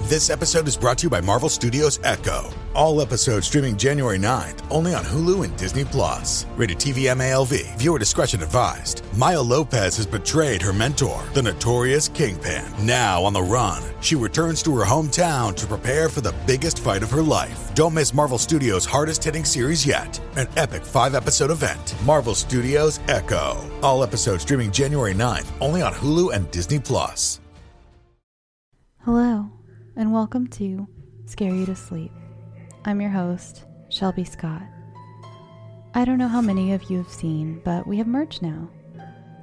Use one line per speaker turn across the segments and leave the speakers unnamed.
This episode is brought to you by Marvel Studios Echo. All episodes streaming January 9th, only on Hulu and Disney+. Rated TV MALV. Viewer discretion advised. Maya Lopez has betrayed her mentor, the notorious Kingpin. Now on the run, she returns to her hometown to prepare for the biggest fight of her life. Don't miss Marvel Studios' hardest-hitting series yet. An epic 5-episode event. Marvel Studios Echo. All episodes streaming January 9th, only on Hulu and Disney+.
Hello, and welcome to Scare You to Sleep. I'm your host, Shelby Scott. I don't know how many of you have seen, but we have merch now.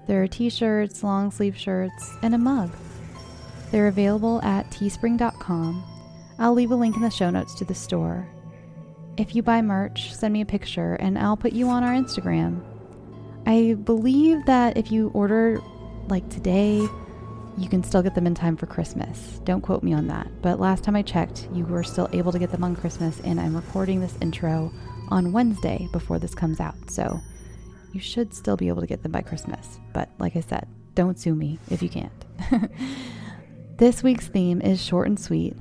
There are t-shirts, long sleeve shirts, and a mug. They're available at teespring.com. I'll leave a link in the show notes to the store. If you buy merch, send me a picture and I'll put you on our Instagram. I believe that if you order like today, you can still get them in time for Christmas. Don't quote me on that, but last time I checked, you were still able to get them on Christmas, and I'm recording this intro on Wednesday before this comes out, so you should still be able to get them by Christmas. But like I said, don't sue me if you can't. This week's theme is short and sweet.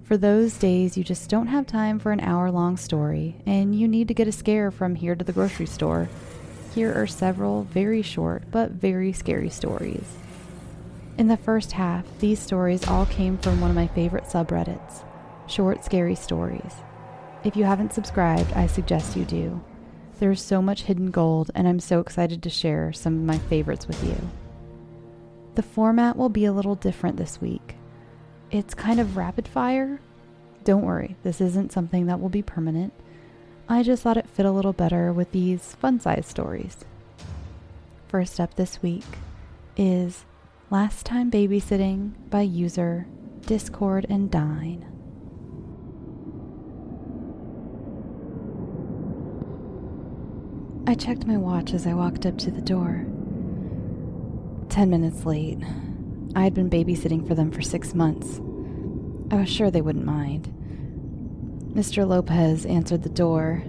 For those days you just don't have time for an hour-long story, and you need to get a scare from here to the grocery store, here are several very short but very scary stories. In the first half, these stories all came from one of my favorite subreddits, Short Scary Stories. If you haven't subscribed, I suggest you do. There's so much hidden gold, and I'm so excited to share some of my favorites with you. The format will be a little different this week. It's kind of rapid fire. Don't worry, this isn't something that will be permanent. I just thought it fit a little better with these fun-sized stories. First up this week is Last Time Babysitting by user Discord and Dine. I checked my watch as I walked up to the door. 10 minutes late. I had been babysitting for them for 6 months. I was sure they wouldn't mind. Mr. Lopez answered the door.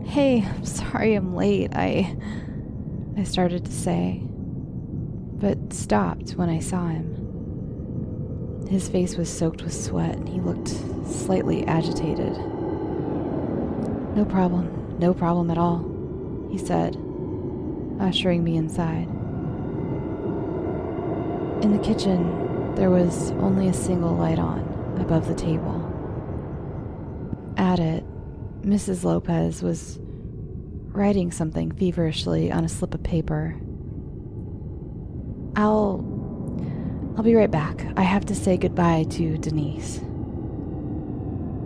"Hey, I'm sorry I'm late. I started to say, but stopped when I saw him. His face was soaked with sweat, and he looked slightly agitated. No problem at all," he said, ushering me inside. In the kitchen, there was only a single light on, above the table. At it, Mrs. Lopez was writing something feverishly on a slip of paper. I'll be right back. I have to say goodbye to Denise.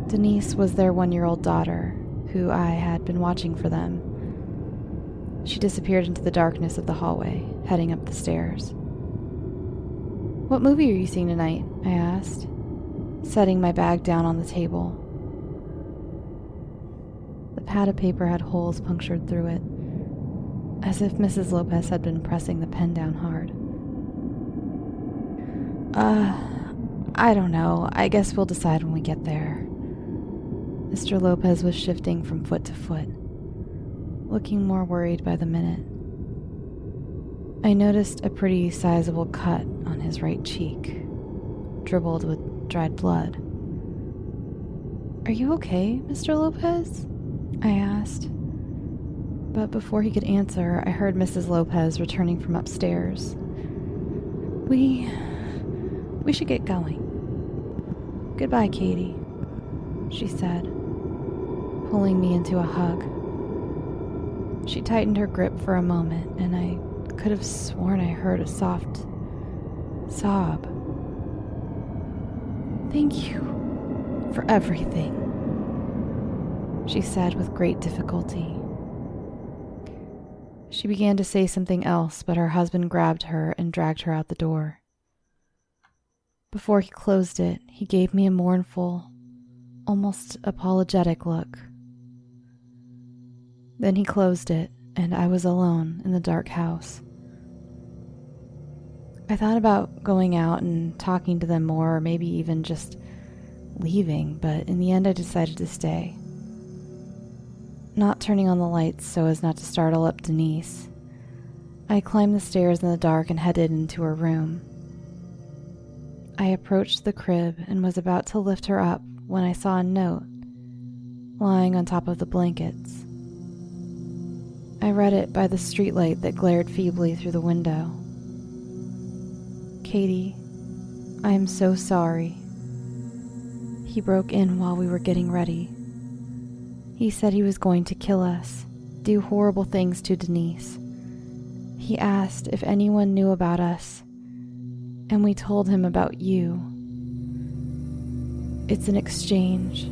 Denise was their 1-year-old daughter, who I had been watching for them. She disappeared into the darkness of the hallway, heading up the stairs. "What movie are you seeing tonight?" I asked, setting my bag down on the table. The pad of paper had holes punctured through it, as if Mrs. Lopez had been pressing the pen down hard. I don't know. I guess we'll decide when we get there." Mr. Lopez was shifting from foot to foot, looking more worried by the minute. I noticed a pretty sizable cut on his right cheek, dribbled with dried blood. "Are you okay, Mr. Lopez?" I asked. But before he could answer, I heard Mrs. Lopez returning from upstairs. We should get going. "Goodbye, Katie," she said, pulling me into a hug. She tightened her grip for a moment, and I could have sworn I heard a soft sob. "Thank you for everything," she said with great difficulty. She began to say something else, but her husband grabbed her and dragged her out the door. Before he closed it, he gave me a mournful, almost apologetic look. Then he closed it, and I was alone in the dark house. I thought about going out and talking to them more, or maybe even just leaving, but in the end I decided to stay. Not turning on the lights so as not to startle up Denise, I climbed the stairs in the dark and headed into her room. I approached the crib and was about to lift her up when I saw a note lying on top of the blankets. I read it by the streetlight that glared feebly through the window. Katie, I am so sorry. He broke in while we were getting ready. He said he was going to kill us, do horrible things to Denise. He asked if anyone knew about us, and we told him about you. It's an exchange.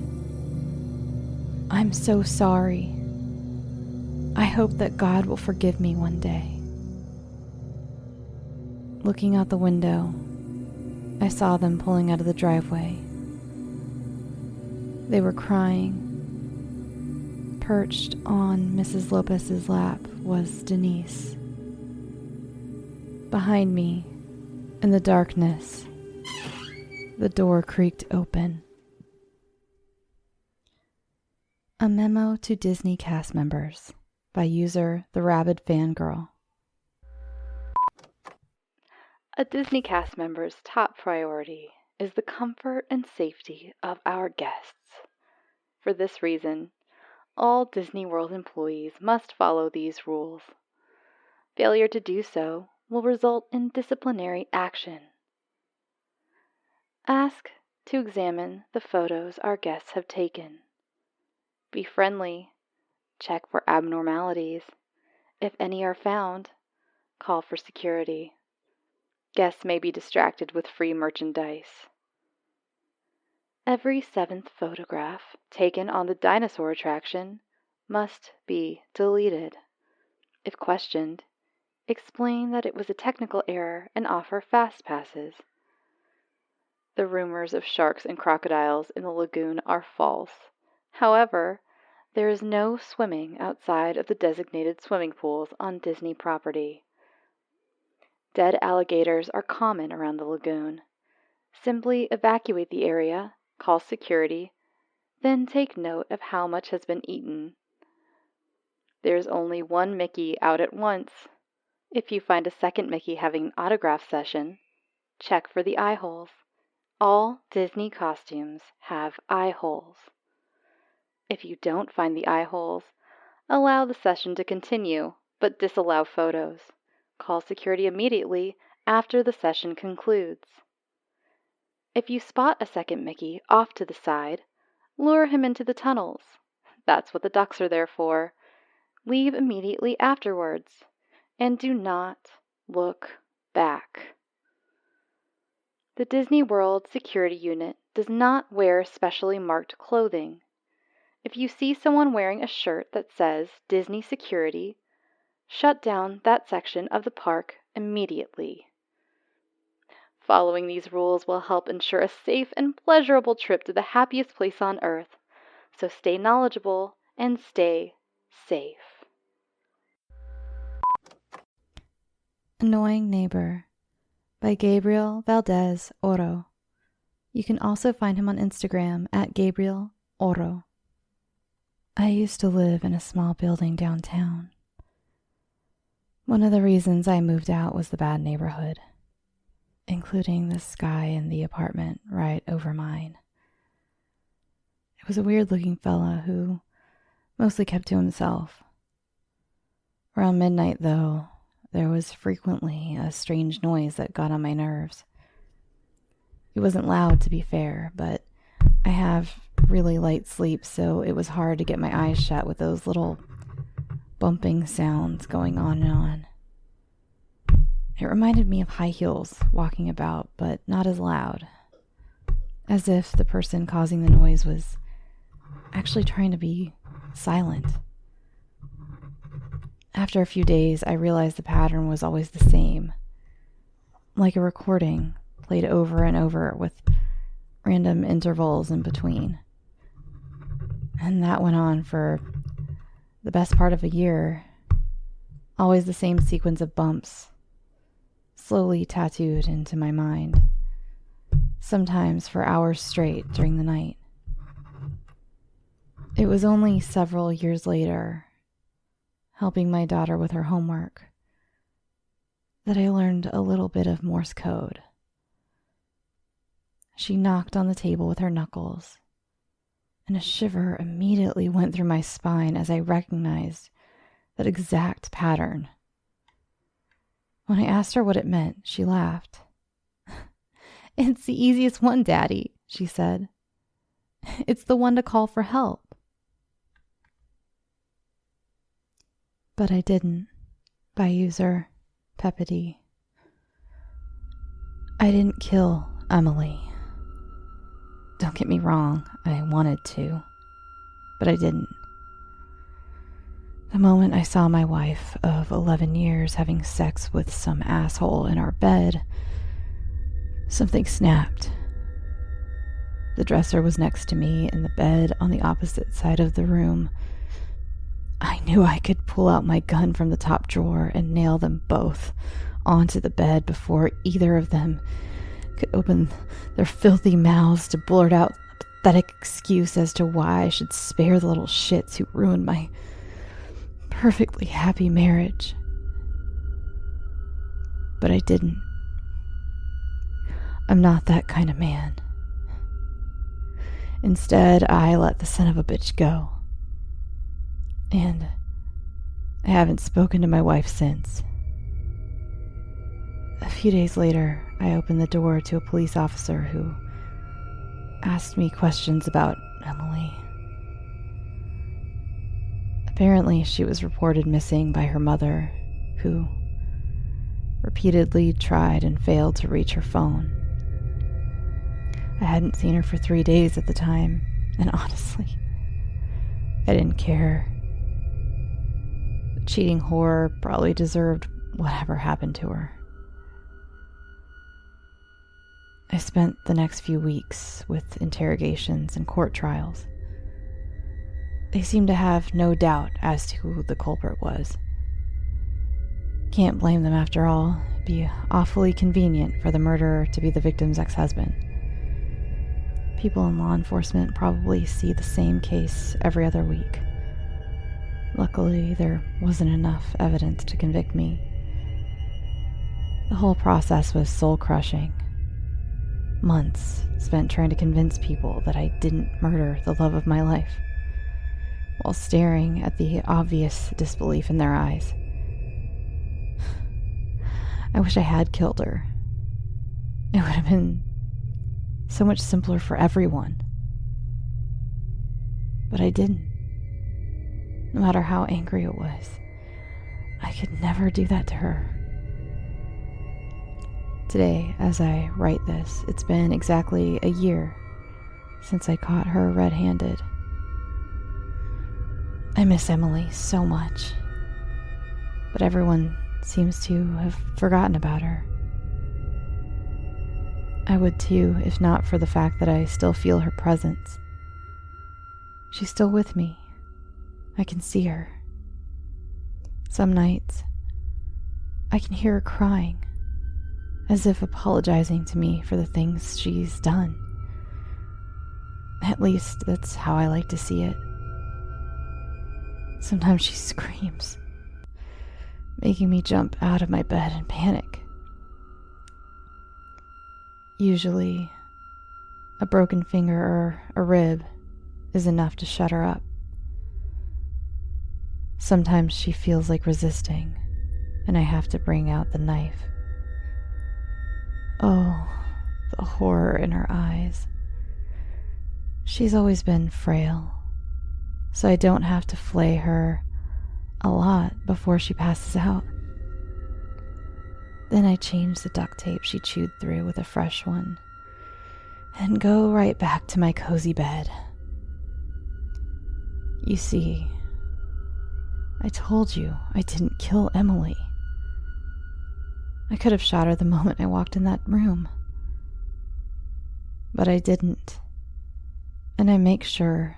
I'm so sorry. I hope that God will forgive me one day. Looking out the window, I saw them pulling out of the driveway. They were crying. Perched on Mrs. Lopez's lap was Denise. Behind me, in the darkness, the door creaked open. A memo to Disney cast members by user TheRabidFangirl. A Disney cast member's top priority is the comfort and safety of our guests. For this reason, all Disney World employees must follow these rules. Failure to do so will result in disciplinary action. Ask to examine the photos our guests have taken. Be friendly. Check for abnormalities. If any are found, call for security. Guests may be distracted with free merchandise. Every 7th photograph taken on the dinosaur attraction must be deleted. If questioned, explain that it was a technical error and offer fast passes. The rumors of sharks and crocodiles in the lagoon are false. However, there is no swimming outside of the designated swimming pools on Disney property. Dead alligators are common around the lagoon. Simply evacuate the area, call security, then take note of how much has been eaten. There's only one Mickey out at once. If you find a second Mickey having an autograph session, check for the eye holes. All Disney costumes have eye holes. If you don't find the eye holes, allow the session to continue, but disallow photos. Call security immediately after the session concludes. If you spot a second Mickey off to the side, lure him into the tunnels. That's what the ducks are there for. Leave immediately afterwards, and do not look back. The Disney World Security Unit does not wear specially marked clothing. If you see someone wearing a shirt that says Disney Security, shut down that section of the park immediately. Following these rules will help ensure a safe and pleasurable trip to the happiest place on earth, so stay knowledgeable and stay safe. Annoying Neighbor by Gabriel Valdes Oro. You can also find him on Instagram at Gabriel Oro. I used to live in a small building downtown. One of the reasons I moved out was the bad neighborhood, including this guy in the apartment right over mine. It was a weird-looking fella who mostly kept to himself. Around midnight, though, there was frequently a strange noise that got on my nerves. It wasn't loud, to be fair, but I have really light sleep, so it was hard to get my eyes shut with those little bumping sounds going on and on. It reminded me of high heels walking about, but not as loud, as if the person causing the noise was actually trying to be silent. After a few days, I realized the pattern was always the same, like a recording played over and over with random intervals in between. And that went on for the best part of a year. Always the same sequence of bumps, slowly tattooed into my mind, sometimes for hours straight during the night. It was only several years later, helping my daughter with her homework, that I learned a little bit of Morse code. She knocked on the table with her knuckles, and a shiver immediately went through my spine as I recognized that exact pattern. When I asked her what it meant, she laughed. "It's the easiest one, Daddy," she said. "It's the one to call for help." But I didn't, by user Pepidy. I didn't kill Emily. Don't get me wrong, I wanted to, but I didn't. The moment I saw my wife of 11 years having sex with some asshole in our bed, something snapped. The dresser was next to me and the bed on the opposite side of the room. I knew I could pull out my gun from the top drawer and nail them both onto the bed before either of them could open their filthy mouths to blurt out a pathetic excuse as to why I should spare the little shits who ruined my perfectly happy marriage. But I didn't. I'm not that kind of man. Instead, I let the son of a bitch go. And I haven't spoken to my wife since. A few days later, I opened the door to a police officer who asked me questions about Emily. Apparently, she was reported missing by her mother, who repeatedly tried and failed to reach her phone. I hadn't seen her for 3 days at the time, and honestly, I didn't care. The cheating whore probably deserved whatever happened to her. I spent the next few weeks with interrogations and court trials. They seemed to have no doubt as to who the culprit was. Can't blame them after all. It'd be awfully convenient for the murderer to be the victim's ex-husband. People in law enforcement probably see the same case every other week. Luckily, there wasn't enough evidence to convict me. The whole process was soul-crushing. Months spent trying to convince people that I didn't murder the love of my life, while staring at the obvious disbelief in their eyes. I wish I had killed her. It would have been so much simpler for everyone. But I didn't. No matter how angry it was, I could never do that to her. Today, as I write this, it's been exactly a year since I caught her red-handed. I miss Emily so much, but everyone seems to have forgotten about her. I would too, if not for the fact that I still feel her presence. She's still with me. I can see her. Some nights, I can hear her crying, as if apologizing to me for the things she's done. At least that's how I like to see it. Sometimes she screams, making me jump out of my bed in panic. Usually, a broken finger or a rib is enough to shut her up. Sometimes she feels like resisting, and I have to bring out the knife. Oh, the horror in her eyes. She's always been frail, so I don't have to flay her a lot before she passes out. Then I change the duct tape she chewed through with a fresh one and go right back to my cozy bed. You see, I told you I didn't kill Emily. I could have shot her the moment I walked in that room. But I didn't. And I make sure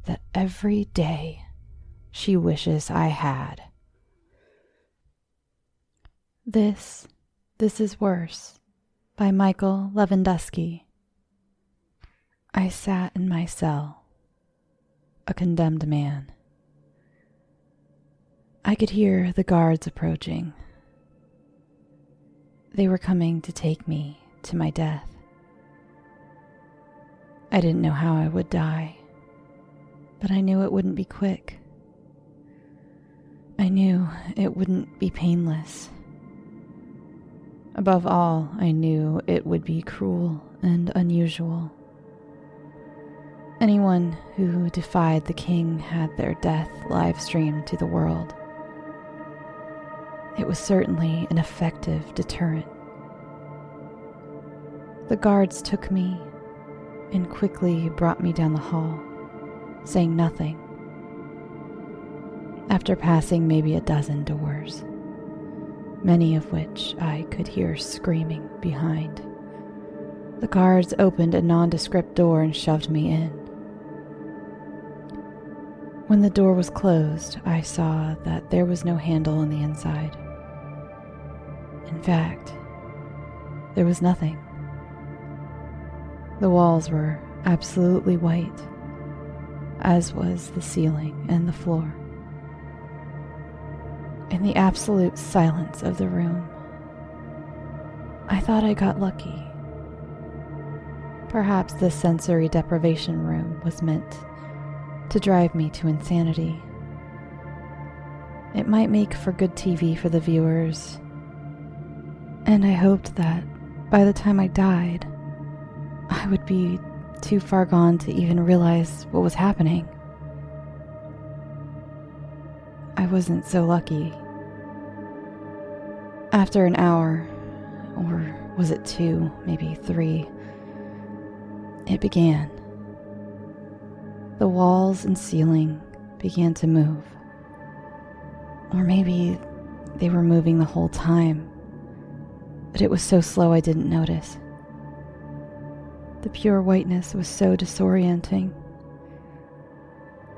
that every day she wishes I had. This is Worse by Michael Levanduski. I sat in my cell, a condemned man. I could hear the guards approaching. They were coming to take me to my death. I didn't know how I would die, but I knew it wouldn't be quick. I knew it wouldn't be painless. Above all, I knew it would be cruel and unusual. Anyone who defied the king had their death live-streamed to the world. It was certainly an effective deterrent. The guards took me and quickly brought me down the hall, saying nothing. After passing maybe a dozen doors, many of which I could hear screaming behind, the guards opened a nondescript door and shoved me in. When the door was closed, I saw that there was no handle on the inside. In fact, there was nothing. The walls were absolutely white, as was the ceiling and the floor. In the absolute silence of the room, I thought I got lucky. Perhaps this sensory deprivation room was meant to drive me to insanity. It might make for good TV for the viewers, and I hoped that by the time I died, I would be too far gone to even realize what was happening. I wasn't so lucky. After an hour, or was it 2, maybe 3, it began. The walls and ceiling began to move. Or maybe they were moving the whole time, but it was so slow I didn't notice. The pure whiteness was so disorienting.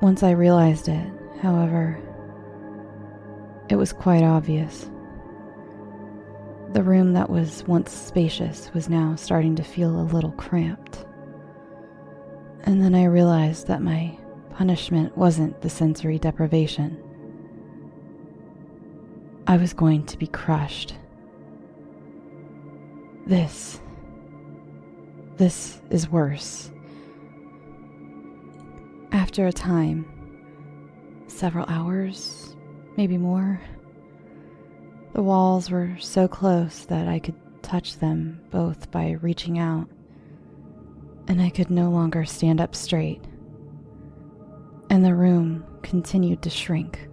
Once I realized it, however, it was quite obvious. The room that was once spacious was now starting to feel a little cramped. And then I realized that my punishment wasn't the sensory deprivation. I was going to be crushed. This is worse. After a time, several hours, maybe more, the walls were so close that I could touch them both by reaching out, and I could no longer stand up straight, and the room continued to shrink.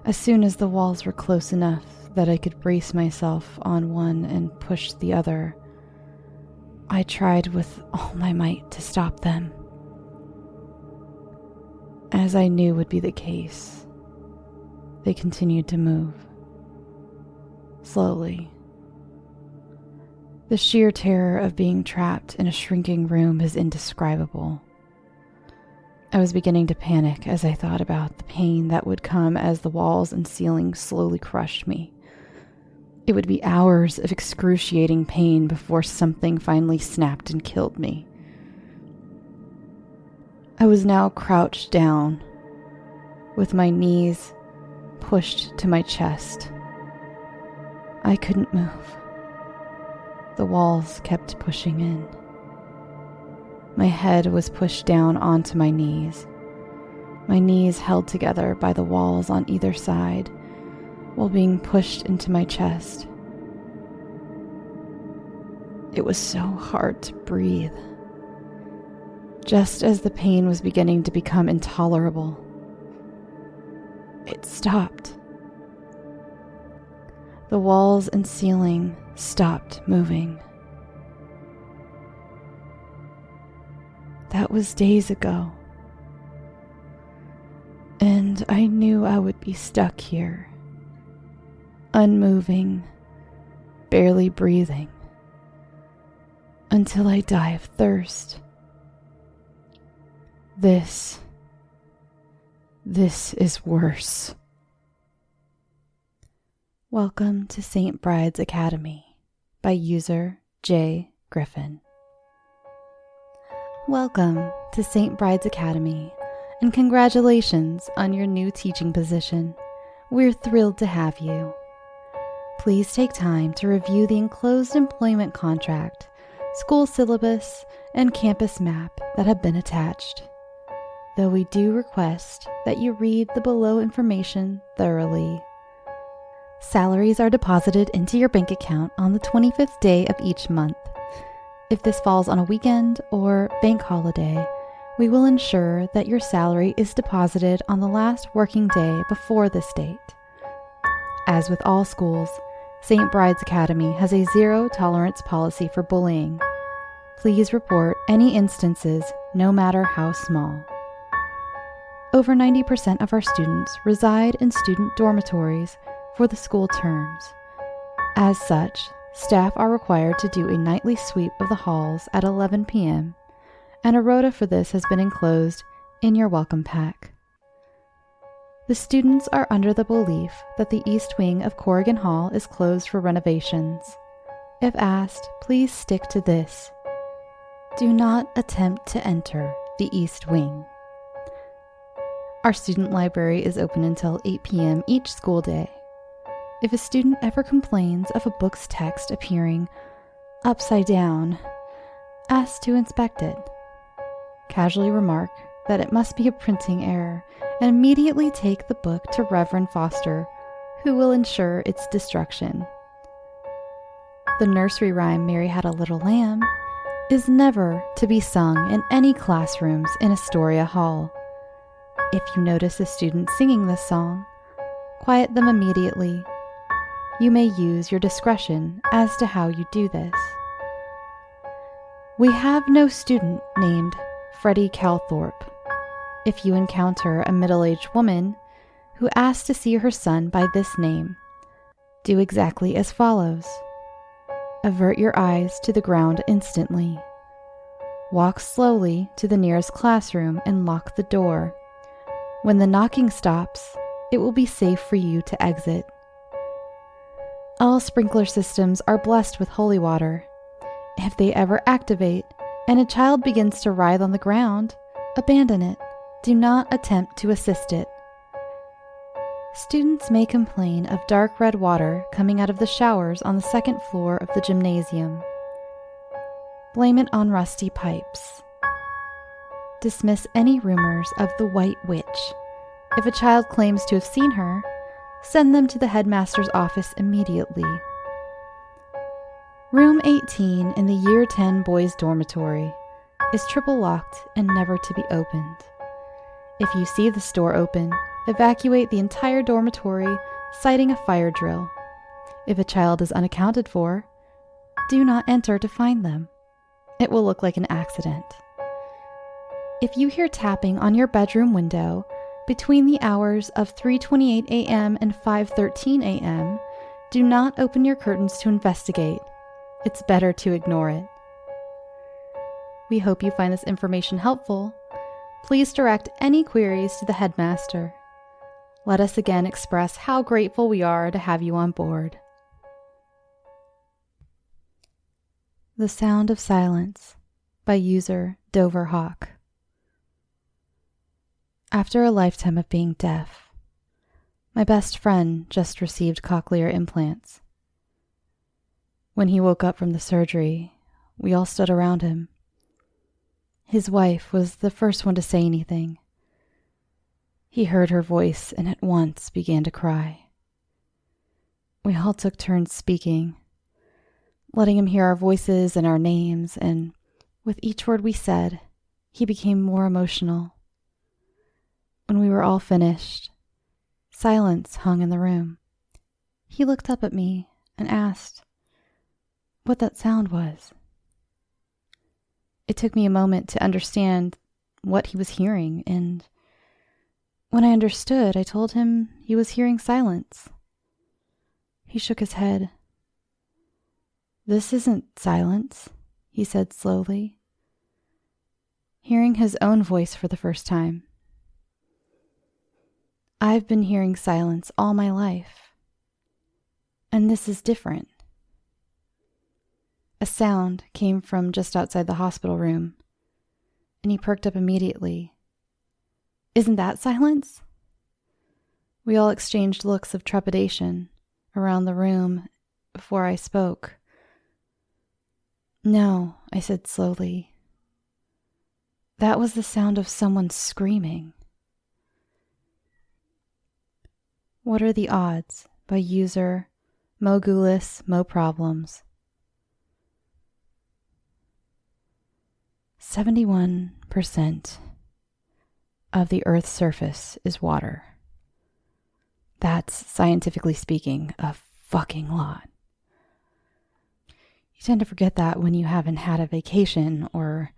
As soon as the walls were close enough that I could brace myself on one and push the other, I tried with all my might to stop them. As I knew would be the case, they continued to move. Slowly. The sheer terror of being trapped in a shrinking room is indescribable. I was beginning to panic as I thought about the pain that would come as the walls and ceiling slowly crushed me. It would be hours of excruciating pain before something finally snapped and killed me. I was now crouched down, with my knees pushed to my chest. I couldn't move. The walls kept pushing in. My head was pushed down onto my knees held together by the walls on either side, while being pushed into my chest. It was so hard to breathe. Just as the pain was beginning to become intolerable, it stopped. The walls and ceiling stopped moving. That was days ago, and I knew I would be stuck here, unmoving, barely breathing, until I die of thirst. This is worse. Welcome to St. Bride's Academy by user jaygriffin. Welcome to St. Bride's Academy, and congratulations on your new teaching position. We're thrilled to have you. Please take time to review the enclosed employment contract school syllabus, and campus map that have been attached, though we do request that you read the below information thoroughly. Salaries are deposited into your bank account on the 25th day of each month. If this falls on a weekend or bank holiday, we will ensure that your salary is deposited on the last working day before this date. As with all schools, St. Bride's Academy has a zero-tolerance policy for bullying. Please report any instances, no matter how small. Over 90% of our students reside in student dormitories for the school terms. As such, staff are required to do a nightly sweep of the halls at 11 p.m., and a rota for this has been enclosed in your welcome pack. The students are under the belief that the east wing of Corrigan Hall is closed for renovations. If asked, please stick to this. Do not attempt to enter the east wing. Our student library is open until 8 p.m. each school day. If a student ever complains of a book's text appearing upside down, ask to inspect it. Casually remark that it must be a printing error and immediately take the book to Reverend Foster, who will ensure its destruction. The nursery rhyme Mary Had a Little Lamb is never to be sung in any classrooms in Astoria Hall. If you notice a student singing this song, quiet them immediately. You may use your discretion as to how you do this. We have no student named Freddie Calthorpe. If you encounter a middle-aged woman who asks to see her son by this name, do exactly as follows. Avert your eyes to the ground instantly. Walk slowly to the nearest classroom and lock the door. When the knocking stops, it will be safe for you to exit. All sprinkler systems are blessed with holy water. If they ever activate and a child begins to writhe on the ground, abandon it. Do not attempt to assist it. Students may complain of dark red water coming out of the showers on the second floor of the gymnasium. Blame it on rusty pipes. Dismiss any rumors of the White Witch. If a child claims to have seen her, send them to the headmaster's office immediately. Room 18 in the Year 10 boys' dormitory is triple locked and never to be opened. If you see the door open, evacuate the entire dormitory, citing a fire drill. If a child is unaccounted for, do not enter to find them. It will look like an accident. If you hear tapping on your bedroom window between the hours of 3:28 a.m. and 5:13 a.m., do not open your curtains to investigate. It's better to ignore it. We hope you find this information helpful. Please direct any queries to the headmaster. Let us again express how grateful we are to have you on board. The Sound of Silence by user DoverHawk. After a lifetime of being deaf, my best friend just received cochlear implants. When he woke up from the surgery, we all stood around him. His wife was the first one to say anything. He heard her voice and at once began to cry. We all took turns speaking, letting him hear our voices and our names, and with each word we said, he became more emotional. When we were all finished, silence hung in the room. He looked up at me and asked what that sound was. It took me a moment to understand what he was hearing, and when I understood, I told him he was hearing silence. He shook his head. "This isn't silence," he said slowly, hearing his own voice for the first time. "I've been hearing silence all my life, and this is different." A sound came from just outside the hospital room, and he perked up immediately. "Isn't that silence?" We all exchanged looks of trepidation around the room before I spoke. No, I said slowly. That was the sound of someone screaming. What are the odds? By user MoGhulisMoProblems. 71% of the Earth's surface is water. That's, scientifically speaking, a fucking lot. You tend to forget that when you haven't had a vacation or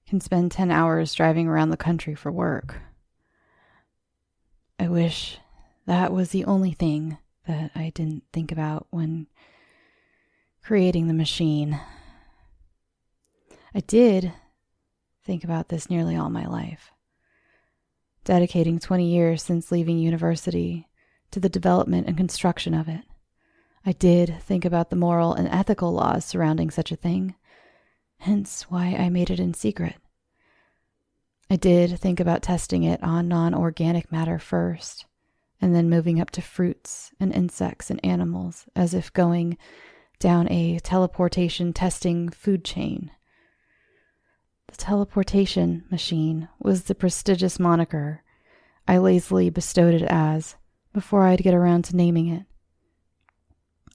can spend 10 hours driving around the country for work. I wish that was the only thing that I didn't think about when creating the machine. I did think about this nearly all my life, dedicating 20 years since leaving university to the development and construction of it. I did think about the moral and ethical laws surrounding such a thing, hence why I made it in secret. I did think about testing it on non-organic matter first, and then moving up to fruits and insects and animals, as if going down a teleportation testing food chain. The teleportation machine was the prestigious moniker I lazily bestowed it as before I'd get around to naming it.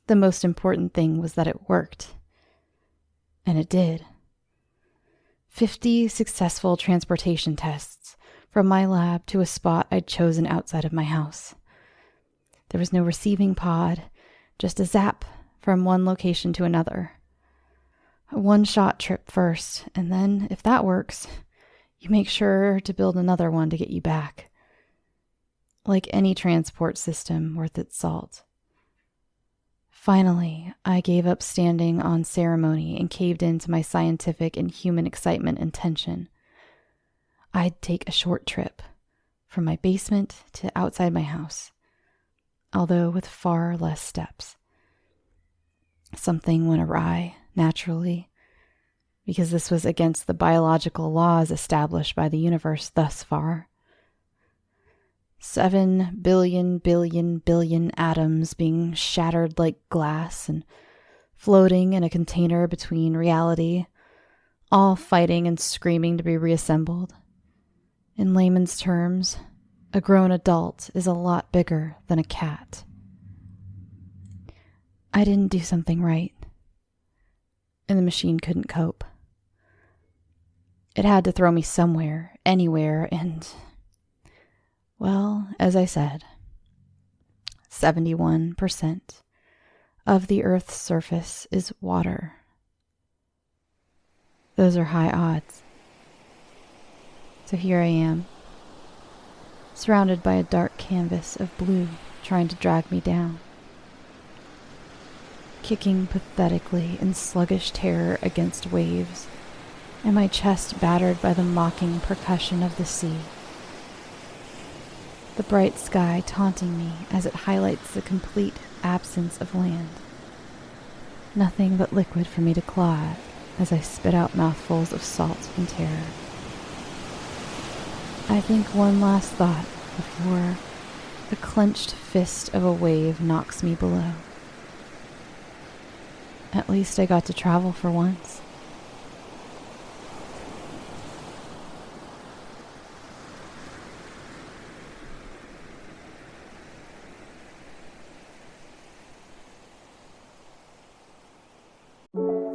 The most important thing was that it worked. And it did. 50 successful transportation tests from my lab to a spot I'd chosen outside of my house. There was no receiving pod, just a zap from one location to another. A one-shot trip first, and then, if that works, you make sure to build another one to get you back. Like any transport system worth its salt. Finally, I gave up standing on ceremony and caved into my scientific and human excitement and tension. I'd take a short trip from my basement to outside my house, although with far less steps. Something went awry, naturally, because this was against the biological laws established by the universe thus far. 7 billion atoms being shattered like glass and floating in a container between reality, all fighting and screaming to be reassembled. In layman's terms, a grown adult is a lot bigger than a cat. I didn't do something right, and the machine couldn't cope. It had to throw me somewhere, anywhere, and, well, as I said, 71% of the Earth's surface is water. Those are high odds. So here I am, surrounded by a dark canvas of blue trying to drag me down, kicking pathetically in sluggish terror against waves, and my chest battered by the mocking percussion of the sea. The bright sky taunting me as it highlights the complete absence of land. Nothing but liquid for me to claw at as I spit out mouthfuls of salt and terror. I think one last thought before the clenched fist of a wave knocks me below. At least I got to travel for once.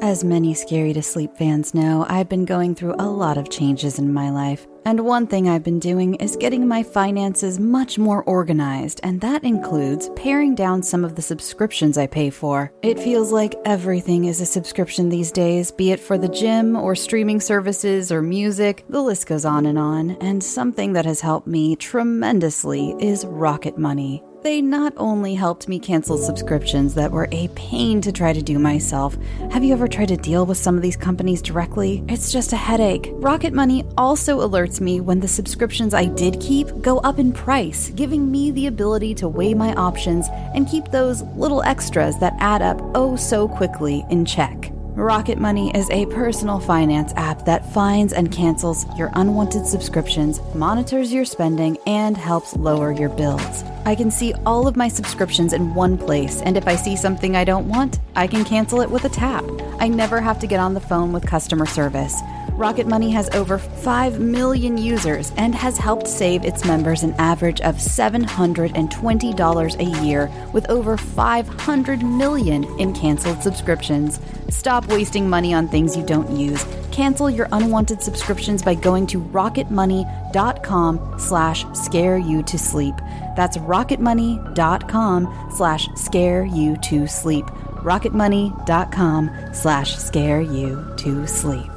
As many Scary to Sleep fans know, I've been going through a lot of changes in my life, and one thing I've been doing is getting my finances much more organized, and that includes paring down some of the subscriptions I pay for. It feels like everything is a subscription these days, be it for the gym or streaming services or music, the list goes on, and something that has helped me tremendously is Rocket Money. They not only helped me cancel subscriptions that were a pain to try to do myself. Have you ever tried to deal with some of these companies directly? It's just a headache. Rocket Money also alerts me when the subscriptions I did keep go up in price, giving me the ability to weigh my options and keep those little extras that add up oh so quickly in check. Rocket Money is a personal finance app that finds and cancels your unwanted subscriptions, monitors your spending, and helps lower your bills. I can see all of my subscriptions in one place, and if I see something I don't want, I can cancel it with a tap. I never have to get on the phone with customer service. Rocket Money has over 5 million users and has helped save its members an average of $720 a year with over 500 million in canceled subscriptions. Stop wasting money on things you don't use. Cancel your unwanted subscriptions by going to rocketmoney.com/scareyoutosleep. That's rocketmoney.com/scareyoutosleep. rocketmoney.com/scareyoutosleep.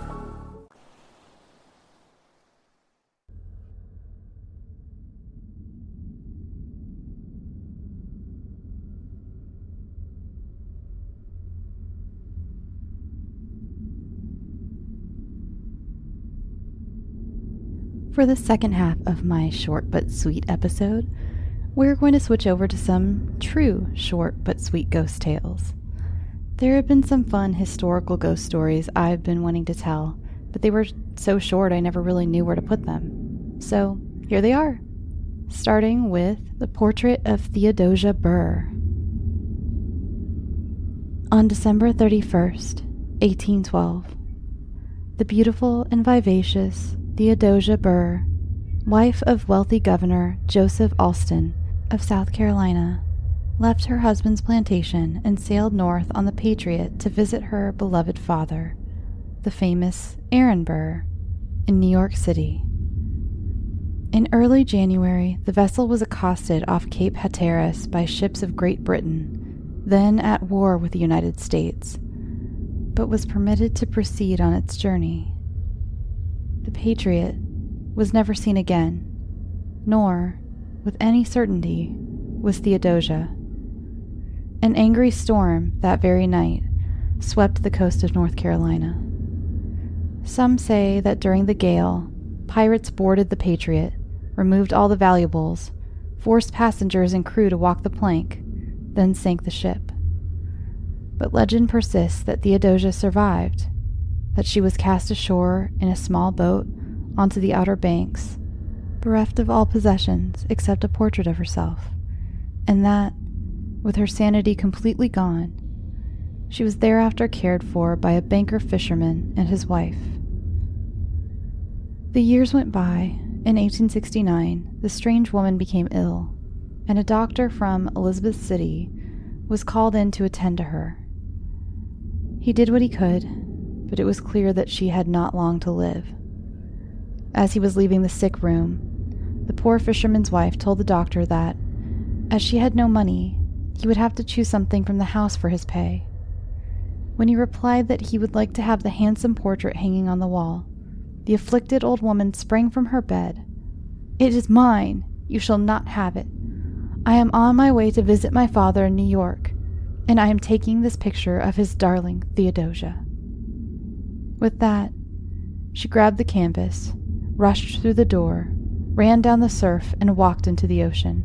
For the second half of my short but sweet episode, we're going to switch over to some true short but sweet ghost tales. There have been some fun historical ghost stories I've been wanting to tell, but they were so short I never really knew where to put them. So here they are, starting with the portrait of Theodosia Burr. On December 31st, 1812, the beautiful and vivacious Theodosia Burr, wife of wealthy Governor Joseph Alston of South Carolina, left her husband's plantation and sailed north on the Patriot to visit her beloved father, the famous Aaron Burr, in New York City. In early January, the vessel was accosted off Cape Hatteras by ships of Great Britain, then at war with the United States, but was permitted to proceed on its journey. The Patriot was never seen again, nor, with any certainty, was Theodosia. An angry storm that very night swept the coast of North Carolina. Some say that during the gale, pirates boarded the Patriot, removed all the valuables, forced passengers and crew to walk the plank, then sank the ship. But legend persists that Theodosia survived, that she was cast ashore in a small boat onto the Outer Banks, bereft of all possessions except a portrait of herself, and that, with her sanity completely gone, she was thereafter cared for by a banker fisherman and his wife. The years went by. In 1869, the strange woman became ill, and a doctor from Elizabeth City was called in to attend to her. He did what he could, but it was clear that she had not long to live. As he was leaving the sick room, the poor fisherman's wife told the doctor that, as she had no money, he would have to choose something from the house for his pay. When he replied that he would like to have the handsome portrait hanging on the wall, the afflicted old woman sprang from her bed. "It is mine! You shall not have it. I am on my way to visit my father in New York, and I am taking this picture of his darling Theodosia." With that, she grabbed the canvas, rushed through the door, ran down the surf, and walked into the ocean.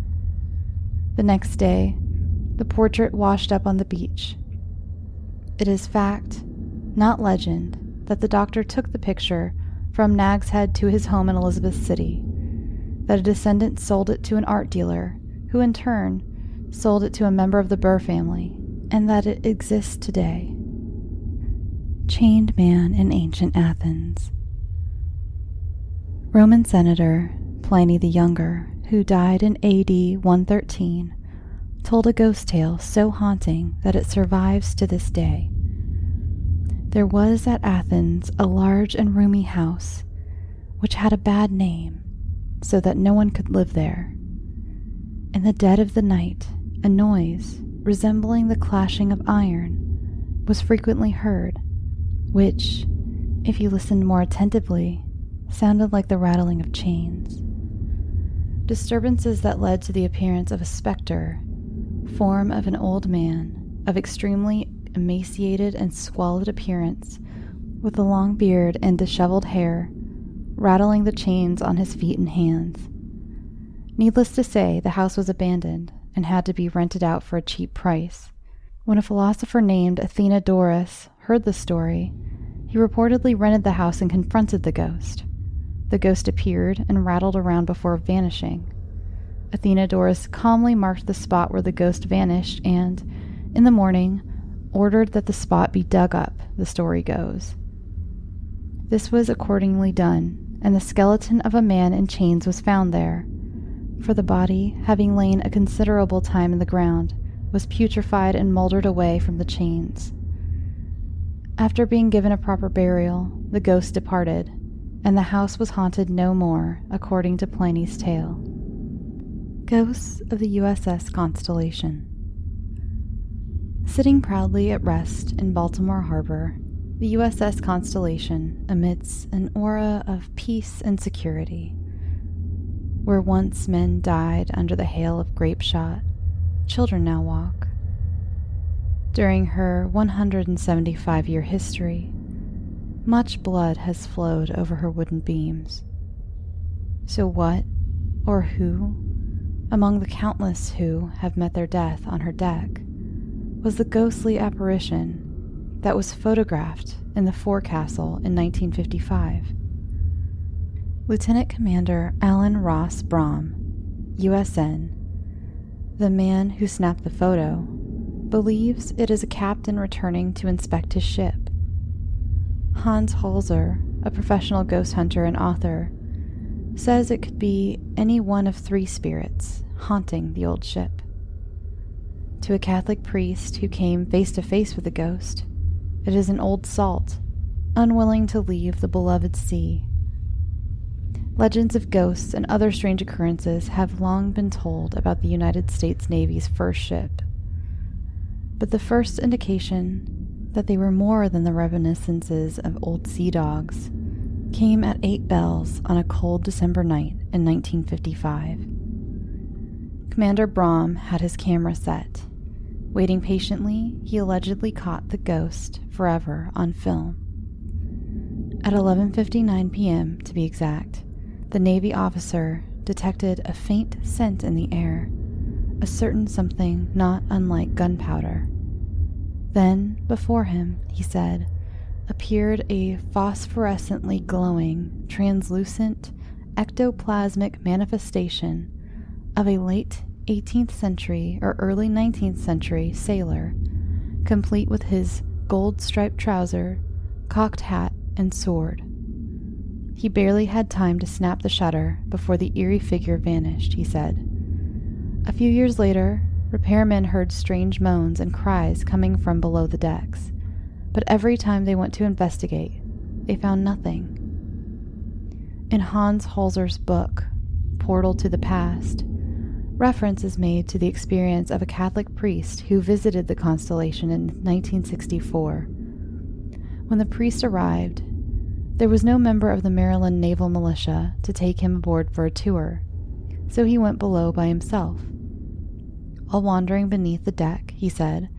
The next day, the portrait washed up on the beach. It is fact, not legend, that the doctor took the picture from Nag's Head to his home in Elizabeth City, that a descendant sold it to an art dealer, who in turn sold it to a member of the Burr family, and that it exists today. Chained man in ancient Athens. Roman Senator Pliny the Younger, who died in AD 113, told a ghost tale so haunting that it survives to this day. There was at Athens a large and roomy house, which had a bad name, so that no one could live there. In the dead of the night, a noise resembling the clashing of iron was frequently heard, which, if you listened more attentively, sounded like the rattling of chains. Disturbances that led to the appearance of a specter, form of an old man, of extremely emaciated and squalid appearance, with a long beard and disheveled hair, rattling the chains on his feet and hands. Needless to say, the house was abandoned and had to be rented out for a cheap price, when a philosopher named Athenodorus heard the story, he reportedly rented the house and confronted the ghost. The ghost appeared and rattled around before vanishing. Athenodorus calmly marked the spot where the ghost vanished and, in the morning, ordered that the spot be dug up, the story goes. This was accordingly done, and the skeleton of a man in chains was found there, for the body, having lain a considerable time in the ground, was putrefied and mouldered away from the chains. After being given a proper burial, the ghost departed, and the house was haunted no more, according to Pliny's tale. Ghosts of the USS Constellation. Sitting proudly at rest in Baltimore Harbor, the USS Constellation emits an aura of peace and security. Where once men died under the hail of grape shot, children now walk. During her 175-year history, much blood has flowed over her wooden beams. So what, or who, among the countless who have met their death on her deck, was the ghostly apparition that was photographed in the forecastle in 1955? Lieutenant Commander Alan Ross Brom, USN, the man who snapped the photo, believes it is a captain returning to inspect his ship. Hans Holzer, a professional ghost hunter and author, says it could be any one of three spirits haunting the old ship. To a Catholic priest who came face to face with the ghost, it is an old salt, unwilling to leave the beloved sea. Legends of ghosts and other strange occurrences have long been told about the United States Navy's first ship. But the first indication that they were more than the reminiscences of old sea dogs came at 8 bells on a cold December night in 1955. Commander Brom had his camera set. Waiting patiently, he allegedly caught the ghost forever on film. At 11:59 p.m., to be exact, the Navy officer detected a faint scent in the air, a certain something not unlike gunpowder. Then, before him, he said, appeared a phosphorescently glowing, translucent, ectoplasmic manifestation of a late 18th century or early 19th century sailor, complete with his gold-striped trouser, cocked hat, and sword. He barely had time to snap the shutter before the eerie figure vanished, he said. A few years later, repairmen heard strange moans and cries coming from below the decks, but every time they went to investigate, they found nothing. In Hans Holzer's book, Portal to the Past, reference is made to the experience of a Catholic priest who visited the Constellation in 1964. When the priest arrived, there was no member of the Maryland Naval Militia to take him aboard for a tour, so he went below by himself. While wandering beneath the deck, he said,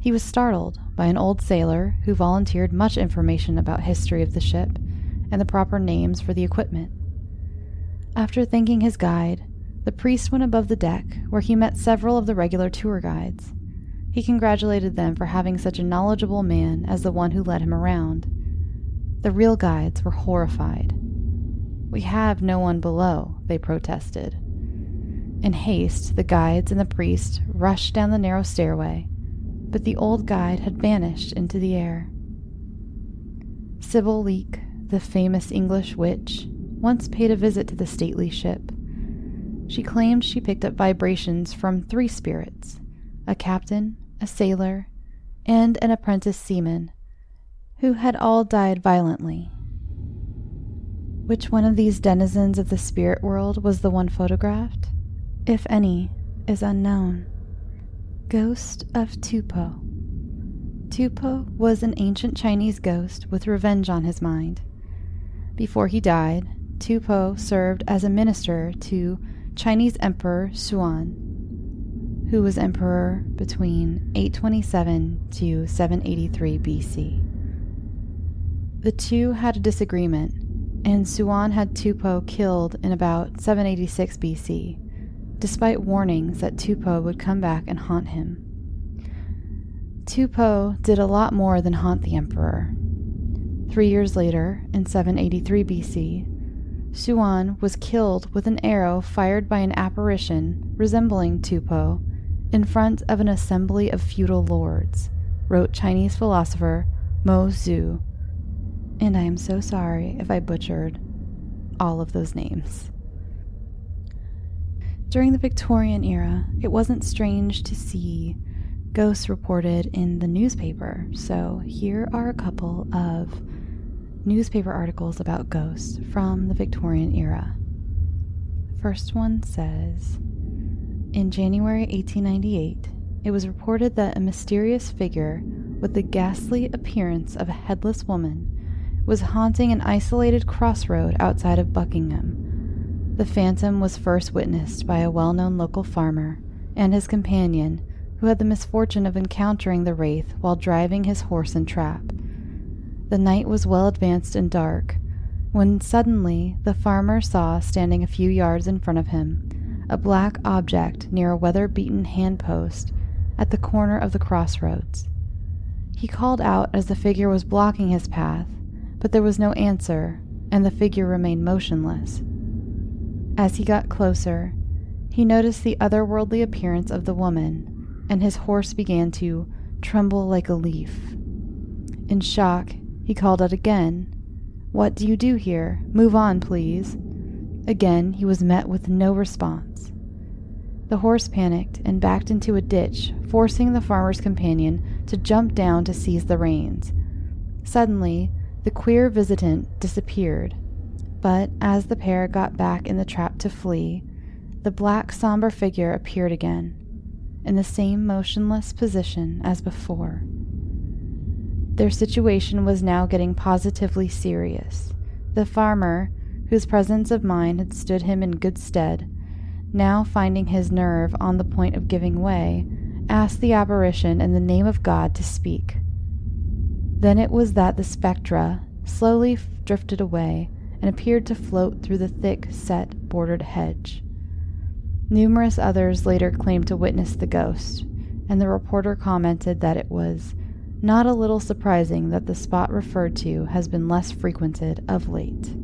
he was startled by an old sailor who volunteered much information about history of the ship and the proper names for the equipment. After thanking his guide, the priest went above the deck, where he met several of the regular tour guides. He congratulated them for having such a knowledgeable man as the one who led him around. The real guides were horrified. "We have no one below," they protested. In haste, the guides and the priest rushed down the narrow stairway, but the old guide had vanished into the air. Sybil Leek, the famous English witch, once paid a visit to the stately ship. She claimed she picked up vibrations from 3 spirits, a captain, a sailor, and an apprentice seaman, who had all died violently. Which one of these denizens of the spirit world was the one photographed, if any, is unknown. Ghost of Tupo. Tupo was an ancient Chinese ghost with revenge on his mind. Before he died, Tupo served as a minister to Chinese Emperor Xuan, who was emperor between 827 to 783 BC. The two had a disagreement, and Xuan had Tupo killed in about 786 BC, despite warnings that Tupo would come back and haunt him. Tupou did a lot more than haunt the emperor. 3 years later, in 783 BC, Xuan was killed with an arrow fired by an apparition resembling Tupou in front of an assembly of feudal lords, wrote Chinese philosopher Mo Zhu. And I am so sorry if I butchered all of those names. During the Victorian era, it wasn't strange to see ghosts reported in the newspaper, so here are a couple of newspaper articles about ghosts from the Victorian era. First one says, in January 1898, it was reported that a mysterious figure with the ghastly appearance of a headless woman was haunting an isolated crossroad outside of Buckingham. The phantom was first witnessed by a well-known local farmer and his companion, who had the misfortune of encountering the wraith while driving his horse and trap. The night was well advanced and dark, when suddenly the farmer saw, standing a few yards in front of him, a black object near a weather-beaten handpost at the corner of the crossroads. He called out as the figure was blocking his path, but there was no answer, and the figure remained motionless. As he got closer, he noticed the otherworldly appearance of the woman, and his horse began to tremble like a leaf. In shock, he called out again, "What do you do here? Move on, please." Again, he was met with no response. The horse panicked and backed into a ditch, forcing the farmer's companion to jump down to seize the reins. Suddenly, the queer visitant disappeared, but as the pair got back in the trap to flee, the black, somber figure appeared again, in the same motionless position as before. Their situation was now getting positively serious. The farmer, whose presence of mind had stood him in good stead, now finding his nerve on the point of giving way, asked the apparition in the name of God to speak. Then it was that the spectra slowly drifted away and appeared to float through the thick, set, bordered hedge. Numerous others later claimed to witness the ghost, and the reporter commented that it was not a little surprising that the spot referred to has been less frequented of late.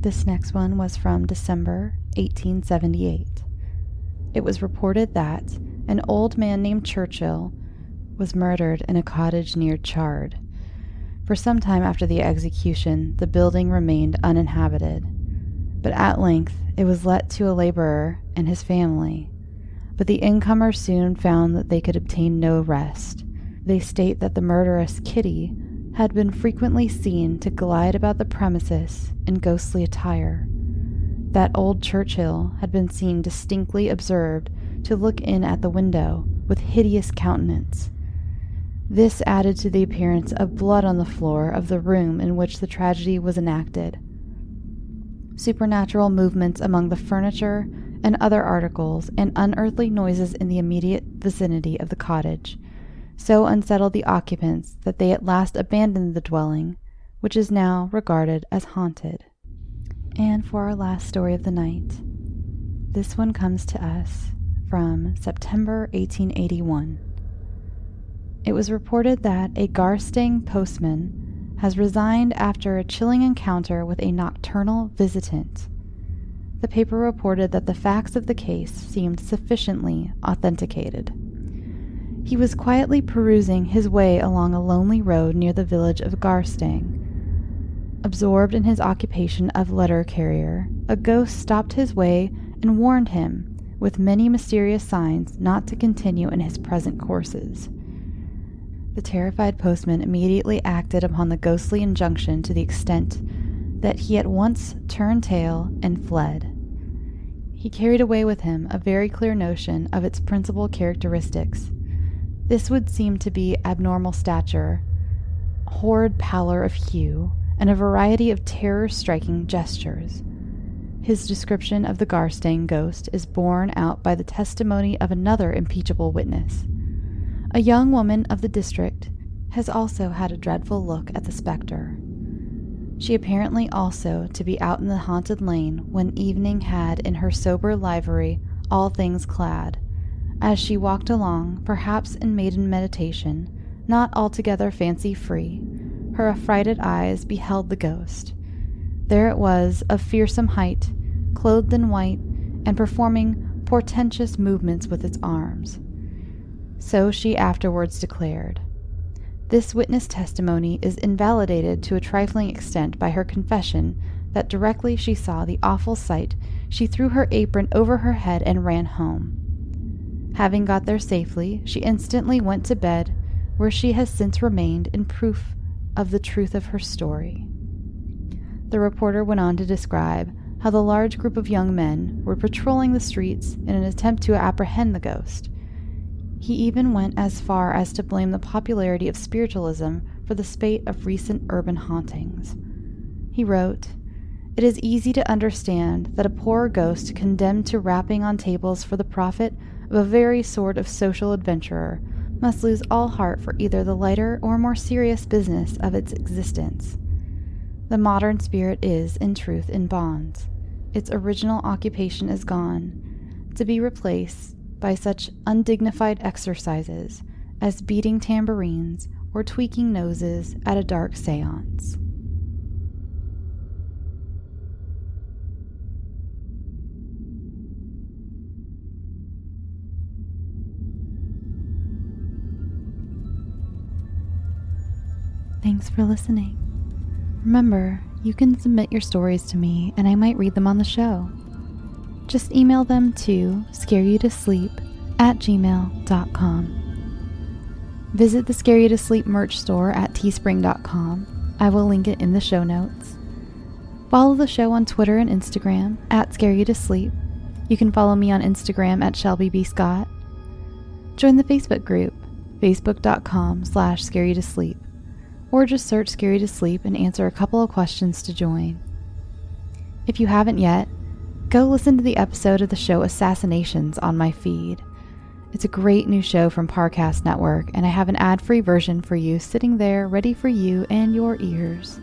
This next one was from December 1878. It was reported that an old man named Churchill was murdered in a cottage near Chard. For some time after the execution, the building remained uninhabited, but at length it was let to a laborer and his family. But the incomers soon found that they could obtain no rest. They state that the murderous Kitty had been frequently seen to glide about the premises in ghostly attire. That old Churchill had been seen distinctly observed to look in at the window with hideous countenance. This added to the appearance of blood on the floor of the room in which the tragedy was enacted. Supernatural movements among the furniture and other articles, and unearthly noises in the immediate vicinity of the cottage so unsettled the occupants that they at last abandoned the dwelling, which is now regarded as haunted. And for our last story of the night, this one comes to us from September 1881. It was reported that a Garstang postman has resigned after a chilling encounter with a nocturnal visitant. The paper reported that the facts of the case seemed sufficiently authenticated. He was quietly perusing his way along a lonely road near the village of Garstang. Absorbed in his occupation of letter carrier, a ghost stopped his way and warned him, with many mysterious signs, not to continue in his present courses. The terrified postman immediately acted upon the ghostly injunction to the extent that he at once turned tail and fled. He carried away with him a very clear notion of its principal characteristics. This would seem to be abnormal stature, horrid pallor of hue, and a variety of terror-striking gestures. His description of the Garstang ghost is borne out by the testimony of another impeachable witness. A young woman of the district has also had a dreadful look at the spectre. She apparently also to be out in the haunted lane when evening had in her sober livery all things clad, as she walked along, perhaps in maiden meditation, not altogether fancy-free, her affrighted eyes beheld the ghost. There it was, of fearsome height, clothed in white, and performing portentous movements with its arms. So she afterwards declared. This witness testimony is invalidated to a trifling extent by her confession that directly she saw the awful sight, she threw her apron over her head and ran home. Having got there safely, she instantly went to bed, where she has since remained in proof of the truth of her story. The reporter went on to describe how the large group of young men were patrolling the streets in an attempt to apprehend the ghost. He even went as far as to blame the popularity of spiritualism for the spate of recent urban hauntings. He wrote, "It is easy to understand that a poor ghost condemned to rapping on tables for the profit of a very sort of social adventurer must lose all heart for either the lighter or more serious business of its existence. The modern spirit is, in truth, in bonds. Its original occupation is gone, to be replaced by such undignified exercises as beating tambourines or tweaking noses at a dark seance." Thanks for listening. Remember, you can submit your stories to me and I might read them on the show. Just email them to scareyoutosleep@gmail.com. Visit the Scare You to Sleep merch store at teespring.com. I will link it in the show notes. Follow the show on Twitter and Instagram at ScareYouToSleep. You can follow me on Instagram at ShelbyBScott. Join the Facebook group, facebook.com/ScareYouToSleep. Or just search Scare You to Sleep and answer a couple of questions to join. If you haven't yet, go listen to the episode of the show Assassinations on my feed. It's a great new show from Parcast Network, and I have an ad-free version for you sitting there ready for you and your ears.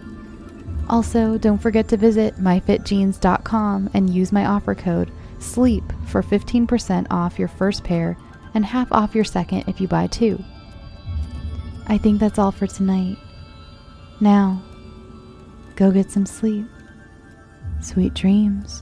Also, don't forget to visit myfitjeans.com and use my offer code SLEEP for 15% off your first pair and half off your second if you buy two. I think that's all for tonight. Now, go get some sleep. Sweet dreams.